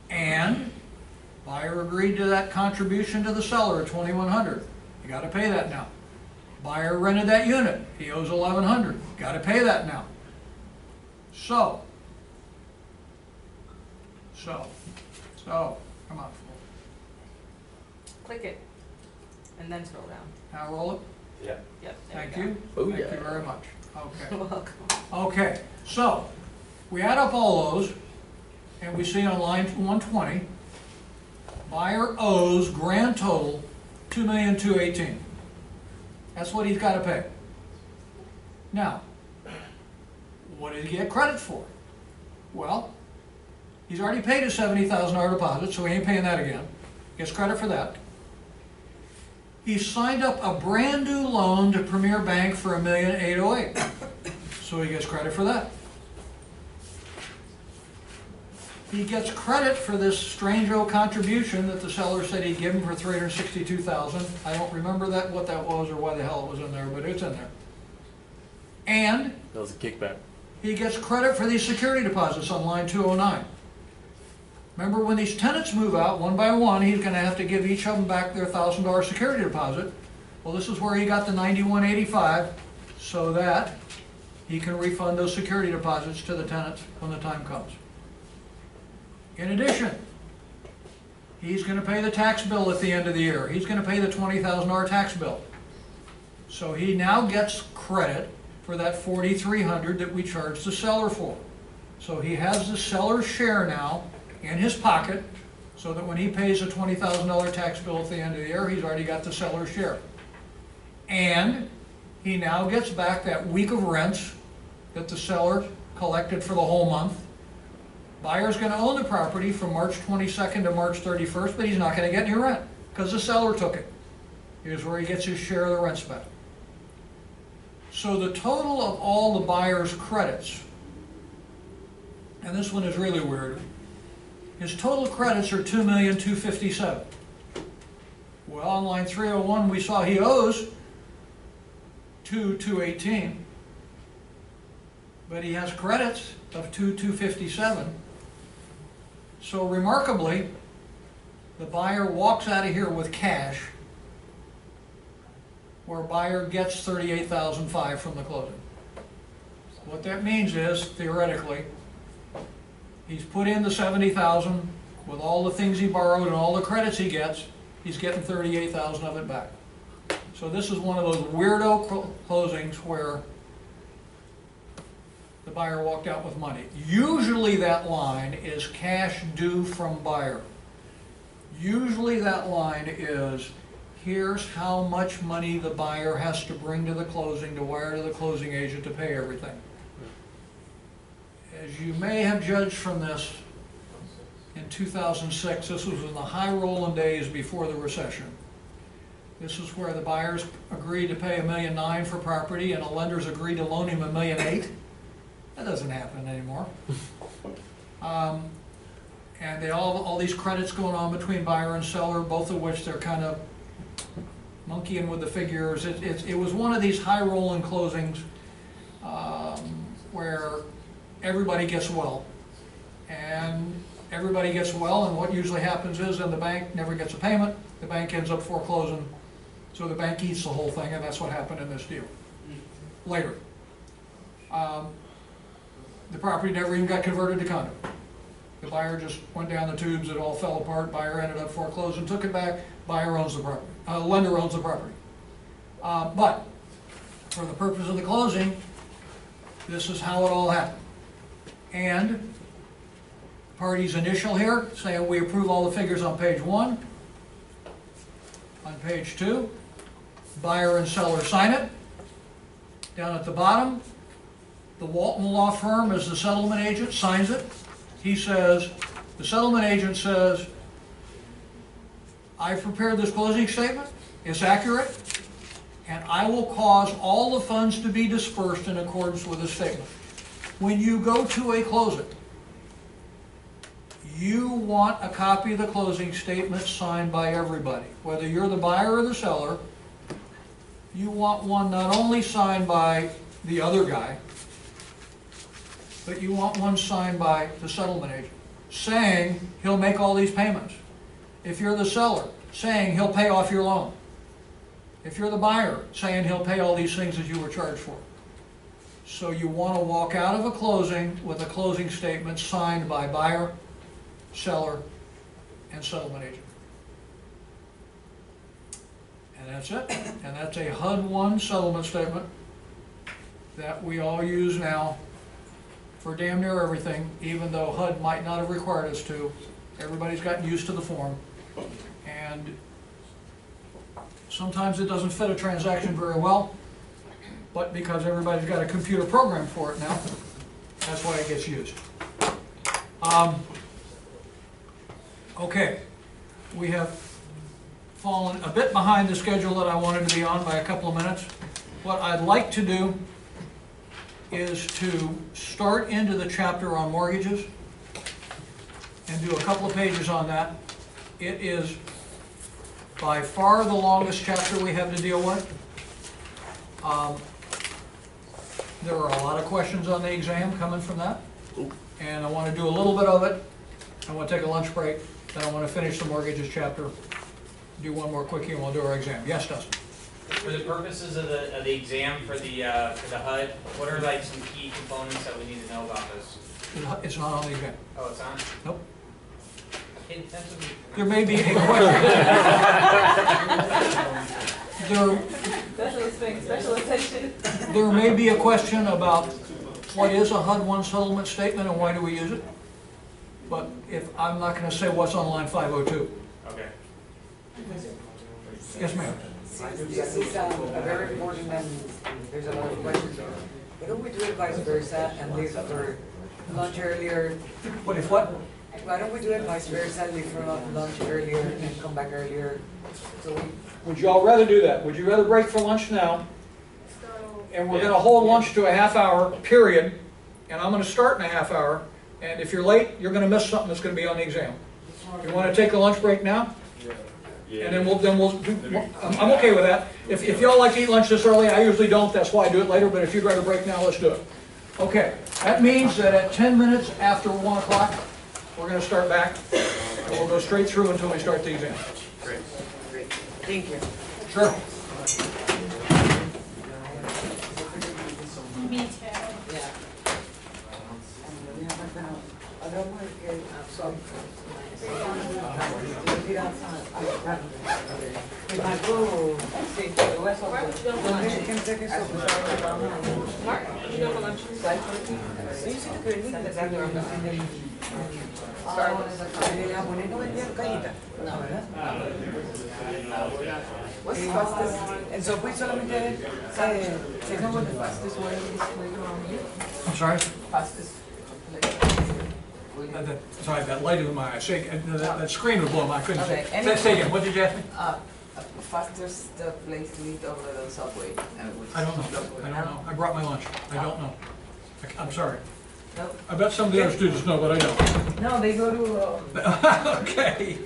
And buyer agreed to that contribution to the seller of $2,100. You got to pay that now. Buyer rented that unit. He owes $1,100. Got to pay that now. So, come on. Click it. And then scroll down. Now roll it. Yeah. Yep. there Thank we go. you. Oh, Thank yeah. you very much. Okay. You're welcome. Okay, so we add up all those, and we see on line 120, buyer owes grand total $2,218,000. That's what he's got to pay. Now, what did he get credit for? Well, he's already paid a $70,000 deposit, so he ain't paying that again. Gets credit for that. He signed up a brand new loan to Premier Bank for $1,808,000. So he gets credit for that. He gets credit for this strange old contribution that the seller said he'd give him for $362,000. I don't remember what that was or why the hell it was in there, but it's in there. And That was a kickback. he gets credit for these security deposits on line 209. Remember, when these tenants move out one by one, he's going to have to give each of them back their $1,000 security deposit. Well, this is where he got the $91.85 so that he can refund those security deposits to the tenants when the time comes. In addition, he's going to pay the tax bill at the end of the year. He's going to pay the $20,000 tax bill. So he now gets credit for that $4,300 that we charged the seller for. So he has the seller's share now in his pocket, so that when he pays a $20,000 tax bill at the end of the year, he's already got the seller's share. And he now gets back that week of rents that the seller collected for the whole month. Buyer's gonna own the property from March 22nd to March 31st, but he's not gonna get any rent, because the seller took it. Here's where he gets his share of the rent spent. So the total of all the buyer's credits, and this one is really weird, his total credits are $2,257,000. Well, on line 301, we saw he owes $2,218,000, but he has credits of $2,257,000. So remarkably, the buyer walks out of here with cash, where buyer gets $38,500 from the closing. What that means is, theoretically, he's put in the $70,000 with all the things he borrowed and all the credits he gets, he's getting $38,000 of it back. So this is one of those weirdo closings where the buyer walked out with money. Usually that line is cash due from buyer. Usually that line is, here's how much money the buyer has to bring to the closing, to wire to the closing agent to pay everything. As you may have judged from this, in 2006, this was in the high rolling days before the recession. This is where the buyers agreed to pay $1.9 million for property and the lenders agreed to loan him $1.8 million. That doesn't happen anymore. And they all these credits going on between buyer and seller, both of which they're kind of monkeying with the figures. It was one of these high rolling closings where everybody gets well. And everybody gets well, and what usually happens is then the bank never gets a payment, the bank ends up foreclosing, so the bank eats the whole thing, and that's what happened in this deal. Later. The property never even got converted to condo. The buyer just went down the tubes, it all fell apart, buyer ended up foreclosing, took it back, buyer owns the property, lender owns the property. But, for the purpose of the closing, this is how it all happened. And parties initial here, saying we approve all the figures on page 1. On page 2, buyer and seller sign it. Down at the bottom, the Walton Law Firm as the settlement agent signs it. He says, the settlement agent says, I've prepared this closing statement, it's accurate, and I will cause all the funds to be dispersed in accordance with the statement. When you go to a closing, you want a copy of the closing statement signed by everybody. Whether you're the buyer or the seller, you want one not only signed by the other guy, but you want one signed by the settlement agent, saying he'll make all these payments. If you're the seller, saying he'll pay off your loan. If you're the buyer, saying he'll pay all these things that you were charged for. So you want to walk out of a closing with a closing statement signed by buyer, seller, and settlement agent. And that's it. And that's a HUD-1 settlement statement that we all use now for damn near everything, even though HUD might not have required us to. Everybody's gotten used to the form. And sometimes it doesn't fit a transaction very well, but because everybody's got a computer program for it now, that's why it gets used. Okay, we have fallen a bit behind the schedule that I wanted to be on by a couple of minutes. What I'd like to do is to start into the chapter on mortgages and do a couple of pages on that. It is by far the longest chapter we have to deal with. There are a lot of questions on the exam coming from that, and I want to do a little bit of it. I want to take a lunch break, then I want to finish the mortgages chapter, do one more quickie, and we'll do our exam. Yes, Dustin? For the purposes of the exam for the HUD, what are like some key components that we need to know about this? It's not on the exam. Oh, it's on? Nope. Pay attention. There may be a question. Special attention. There may be a question about what is a HUD-1 settlement statement and why do we use it? But if I'm not going to say what's on line 502. Okay. Yes, ma'am. This is a very important, there's a lot of questions. Why don't we do it vice versa and leave for lunch earlier? What if what? Why don't we do it vice versa, leave for lunch earlier and come back earlier? So we, Would you all rather do that? Would you rather break for lunch now? And we're gonna hold lunch to a half hour, period, and I'm gonna start in a half hour, and if you're late, you're gonna miss something that's gonna be on the exam. You wanna take a lunch break now? And then we'll do, I'm okay with that. If y'all like to eat lunch this early, I usually don't, that's why I do it later, but if you'd rather break now, let's do it. Okay, that means that at 10 minutes after 1 o'clock, we're gonna start back, and we'll go straight through until we start the exam. great. Thank you. Sure. Me too. Yeah. What's the fastest? And so we solamente say no what the fastest way is around here? I'm sorry? Fastest. Sorry, that light in my eye, that screen was blowing my, I couldn't see. Okay, Say again, what did you ask me? Fastest place to eat over the subway. I don't know. I brought my lunch. I don't know. I'm sorry. No, I bet some of the other students know, but I don't. no, they go to, Okay.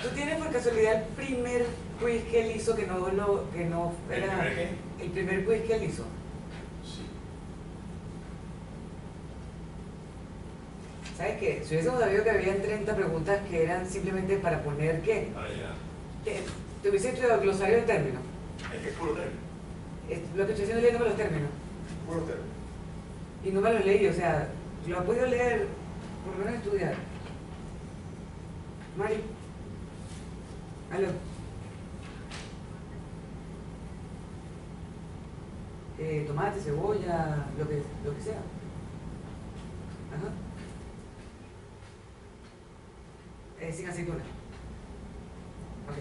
¿Tú tienes por casualidad el primer quiz que él hizo que no era... ¿El primer qué? El primer quiz que él hizo. Sí. ¿Sabes qué? Si hubiésemos sabido que habían 30 preguntas que eran simplemente para poner qué, Para llegar. te hubiese estudiado el glosario de términos. Es que es puro término. Lo que estoy haciendo es leyéndome los términos. Puro término. Y no me los leí, o sea, lo he podido leer, por lo menos estudiar. Mari. Aló. Tomate, cebolla, lo que sea. Ajá. Sin aceituna. Ok.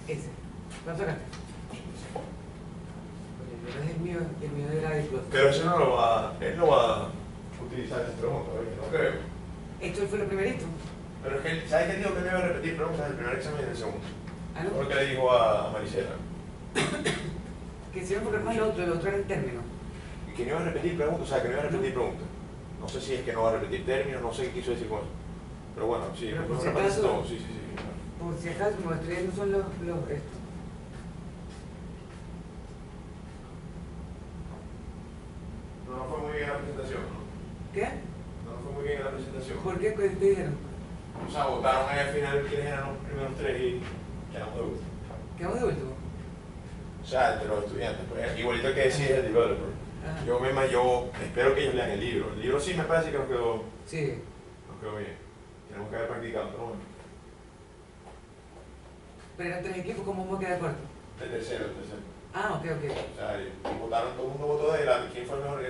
Ese. ¿Cuánto sacaste? Es el mío era de plus. Pero eso no lo va, él no va a utilizar ese pregunta, ¿no? No creo. Esto fue lo primerito. Pero es que, ¿sabes qué dijo que no iba a repetir preguntas del primer examen y del segundo? ¿Ah, no? Porque le dijo a Marisela. Que se iba a enfocar más el otro era el término. Y que no iba a repetir preguntas, o sea, que no iba a repetir preguntas. No sé si es que no va a repetir términos, no sé qué quiso decir con eso. Pero bueno, sí, Pero por no si repite acaso- todo, sí. Por si acaso, como estoy viendo son los esto. No fue muy bien la presentación, ¿no? ¿Qué? No fue muy bien la presentación. ¿Por qué? ¿Qué te dijeron? O sea, votaron ahí al final quiénes eran los primeros tres y quedamos de último. ¿Quedamos de último? O sea, entre los estudiantes, pues, igualito que decía el developer. Ajá. Yo espero que ellos lean el libro. El libro sí me parece que nos quedó Sí. bien. Tenemos que haber practicado, pero bueno. Pero eran 3 equipos, ¿cómo vamos a quedar cuarto? El tercero. Ah, ok. O sea, votaron, todo el mundo votó de quién fue el mejor,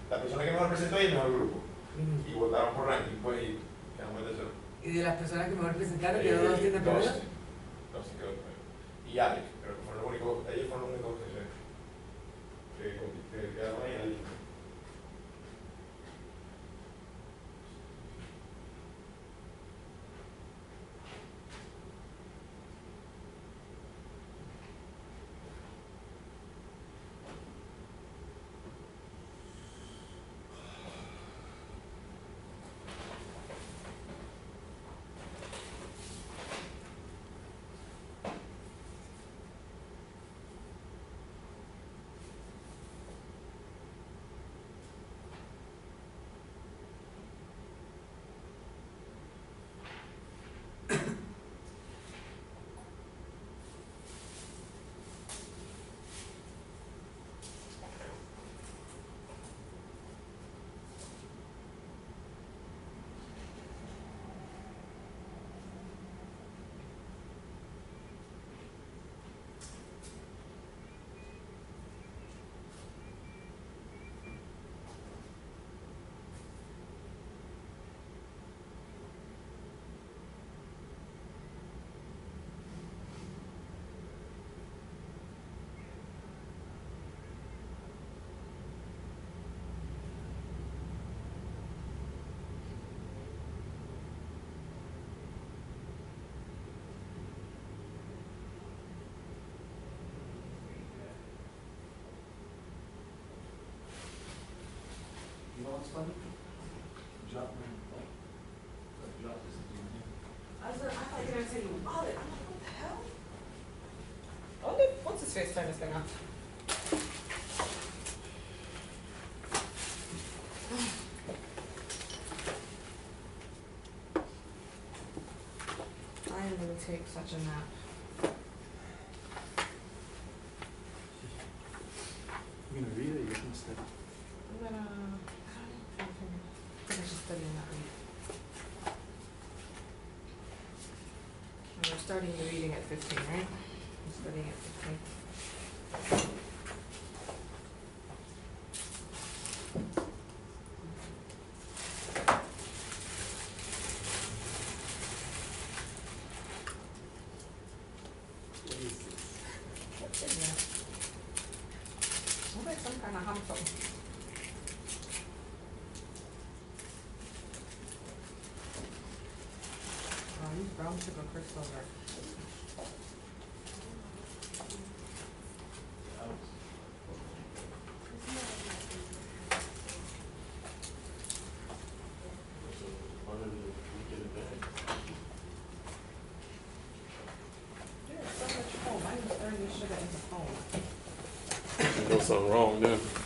la persona que mejor presentó y el mejor grupo. Ujú. Y votaron por ranking, pues, y quedamos el tercero. Y de las personas que mejor presentaron, quedó 2 tiendas perdidas. 12 quedó primero. Y Alex, creo que fueron los únicos, ellos fueron los únicos que quedaron ahí en la lista. You know what's funny? Drop my, drop this into your hand. I thought you were going to say you bought it. I'm like, what the hell? What's his face turn this thing off? I am going to take such a nap. You gonna read it or you gonna study? I'm gonna, I think I should study and not read. And we're starting the reading at 15, right? I'm studying at 15. What is this? What's in there? Looks like some kind of hump. Oh, these brown sugar crystals are. One of the weekend events. something wrong then.